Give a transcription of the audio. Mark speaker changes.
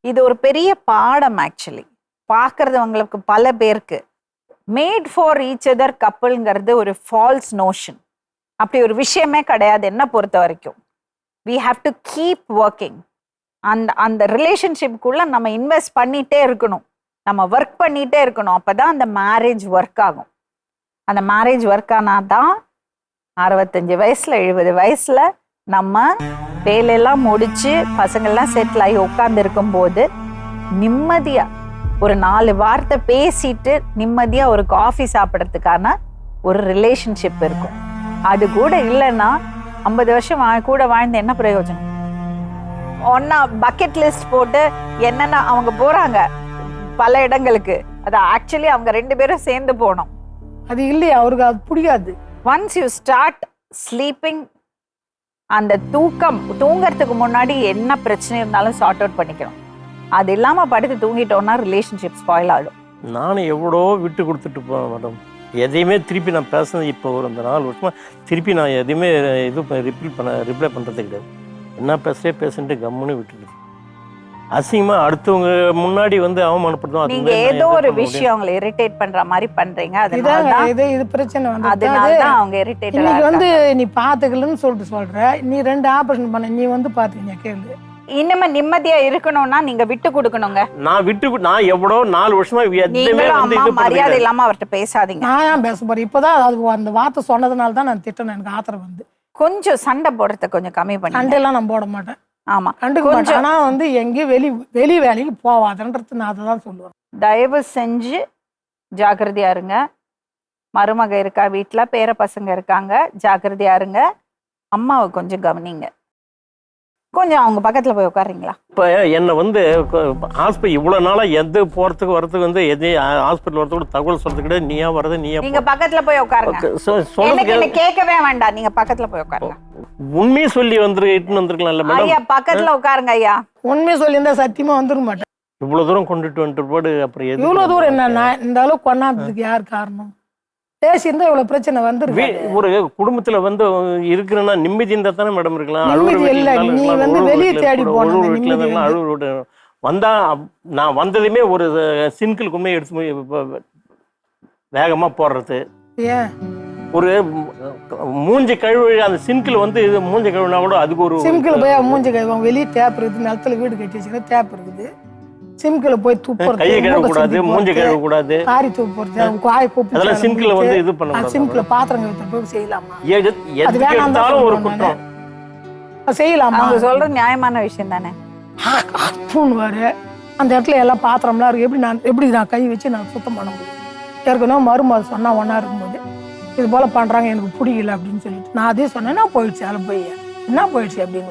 Speaker 1: இது ஒரு பெரிய பாடம் ஆக்சுவலி. பார்க்கறதுவங்களுக்கு பல பேருக்கு மேட் ஃபார் ஈச் அதர் கப்புள்ங்கிறது ஒரு ஃபால்ஸ் நோஷன். அப்படி ஒரு விஷயமே கிடையாது என்ன பொறுத்த வரைக்கும். We have to keep working. அந்த ரிலேஷன்ஷிப்புக்குள்ள நம்ம இன்வெஸ்ட் பண்ணிட்டே இருக்கணும், நம்ம ஒர்க் பண்ணிட்டே இருக்கணும். அப்பதான் அந்த மேரேஜ் ஒர்க் ஆகும். அந்த மேரேஜ் ஒர்க் ஆனாதான் 65 வயசுல 70 வயசுல நம்ம வேலையெல்லாம் முடிச்சு பசங்கள்லாம் செட்டில் ஆகி உட்கார்ந்து இருக்கும் போது நிம்மதியா ஒரு 4 வார்த்தை பேசிட்டு நிம்மதியா ஒரு காஃபி சாப்பிட்றதுக்கான ஒரு ரிலேஷன்ஷிப் இருக்கும். அது கூட இல்லைன்னா 50 வருஷம் கூட வாழ்ந்து என்ன பிரயோஜனம்? ஒன்னா பக்கெட் லிஸ்ட் போட்டு என்னென்ன அவங்க போறாங்க பல இடங்களுக்கு, அது ஆக்சுவலி அவங்க 2 பேரும் சேர்ந்து போனோம்.
Speaker 2: அது இல்லையா அவருக்கு அது பிடிக்காது.
Speaker 1: ஒன்ஸ் யூ ஸ்டார்ட் ஸ்லீப்பிங், அந்த தூங்கறதுக்கு முன்னாடி என்ன பிரச்சனை இருந்தாலும் சார்ட் அவுட் பண்ணிக்கணும். அது இல்லாம படுத்து தூங்கிட்டோம்னா ரிலேஷன்ஷிப் ஸ்பாயில் ஆகிடும்.
Speaker 3: நானும் எவ்வளோ விட்டு கொடுத்துட்டு போவேன் மேடம். எதையுமே திருப்பி நான் பேசுனது இப்போ ஒரு இந்த 4 வருஷமா திருப்பி நான் எதையுமே ரிப்ளை பண்ணுறது கிடையாது. என்ன பேசுன்ட்டு கம்முன்னு விட்டுட்டு அசிங்கமாக அடுத்தவங்க முன்னாடி அவமானப்படுத்தும்.
Speaker 1: நீங்க ஏதோ ஒரு விஷயம் அவங்களை இரிட்டேட் பண்ற மாதிரி பண்றீங்க.
Speaker 2: இது பிரச்சனை வந்து
Speaker 1: அதனாலதான் அவங்க இரிட்டேட்.
Speaker 2: இன்னைக்கு நீ பாத்துக்கலன்னு சொல்ற, நீ 2 ஆபரேஷன் பண்ண, நீ பாத்தீங்க கேளு.
Speaker 1: இன்னும் நிம்மதியா இருக்கணும்னா நீங்க விட்டு கொடுக்கணுங்க.
Speaker 3: நான் எவ்வளோ 4 வருஷமா
Speaker 1: மரியாதை இல்லாம அவர்கிட்ட பேசாதீங்க.
Speaker 2: நான் ஏன் பேச போறேன்? இப்பதான் அந்த வார்த்தை சொன்னதுனால தான் நான் திட்டணும். எனக்கு ஆத்திரம் வந்து
Speaker 1: கொஞ்சம் சண்டை போடுறத கொஞ்சம் கம்மி பண்ணி.
Speaker 2: சண்டையெல்லாம் நான் போட மாட்டேன்.
Speaker 1: ஆமா,
Speaker 2: கண்டுக்க மாட்டேன். ஆனா எங்கேயும் வெளி வேலைக்கு போவாதன்றது நான் அதை தான் சொல்லுவேன்.
Speaker 1: தயவு செஞ்சு ஜாக்கிரதையா இருங்க. மருமக இருக்கா வீட்டுல, பேர பசங்க இருக்காங்க, ஜாக்கிரதையா இருங்க. அம்மாவை கொஞ்சம் கவனிங்க. கொஞ்சம் அவங்க பக்கத்துல போய் உட்காருங்களா?
Speaker 3: இப்போ என்னை ஹாஸ்பிட்டல் இவ்வளோ நாளாக எது போகிறதுக்கு வரதுக்கு எது ஹாஸ்பிட்டல் வரதுக்கு கூட தகவல் சொல்றது கிடையாது. நீயா வர்றது
Speaker 1: நீங்க பக்கத்துல போய் உட்காருங்க. கேட்கவே வேண்டாம், நீங்க பக்கத்துல போய் உட்காருங்க.
Speaker 3: உண்மையை சொல்லி இட்டுன்னு வந்திருக்கலாம்ல மேடம்.
Speaker 1: ஐயா பக்கத்துல உட்காருங்க ஐயா.
Speaker 2: உண்மையை சொல்லி இருந்தா சத்தியமா வந்துட மாட்டேன்.
Speaker 3: இவ்வளவு தூரம் கொண்டுட்டு வந்துட்டு போடு. அப்புறம்
Speaker 2: இவ்வளவு தூரம் என்ன இந்த அளவுக்கு கொண்டாந்ததுக்கு யார் காரணம்? பேசியிருந்தா இவ்வளவு பிரச்சனை வந்துருக்கு.
Speaker 3: ஒரு குடும்பத்துல இருக்குன்னா நிம்மதி இருந்தா தானே மேடம் இருக்கலாம்.
Speaker 2: நீ வெளியே தேடி போன
Speaker 3: வந்தா நான் வந்ததுமே ஒரு சிங்கிள் கும்மையை எடுத்து வேகமா போடுறது.
Speaker 2: ஏன்
Speaker 3: ஒரு மூஞ்சி கழுவி அந்த சிங்கிள் இது மூஞ்சி கழுவினா கூட அதுக்கு ஒரு
Speaker 2: சிங்கிள் போய் மூஞ்சி கழுவாங்க. வெளியே டேப் இருக்குது, நிலத்துல வீடு கட்டி வச்சுக்கிற டேப் இருக்குது. சிங்கிள் போய் துப்புறது,
Speaker 3: கையை கழுவ கூடாது, மூஞ்சி கழுவ கூடாது,
Speaker 2: காரி துப்புறது, காய் கூப்பிட்டு
Speaker 3: அதெல்லாம் சிங்கிள் இது பண்ண
Speaker 2: சிங்கிள் பாத்திரம் கழுவுற போய் செய்யலாமா?
Speaker 3: அது வேணாம் ஒரு குற்றம்
Speaker 2: செய்யலாமா?
Speaker 1: அவங்க சொல்ற நியாயமான விஷயம் தானே.
Speaker 2: பூணுவாரு அந்த இடத்துல எல்லாம் பாத்திரம்லாம் இருக்கு. எப்படி நான் கை வச்சு நான் சுத்தம் பண்ண முடியும்? ஏற்கனவே மருமகள் சொன்னா ஒன்னா இருக்கும்போது இது போல பண்றாங்க, எனக்கு பிடிக்கல அப்படின்னு சொல்லிட்டு நான் அதே சொன்னேன்னா போயிடுச்சு. அதில் போய் என்ன போயிடுச்சு அப்படின்னு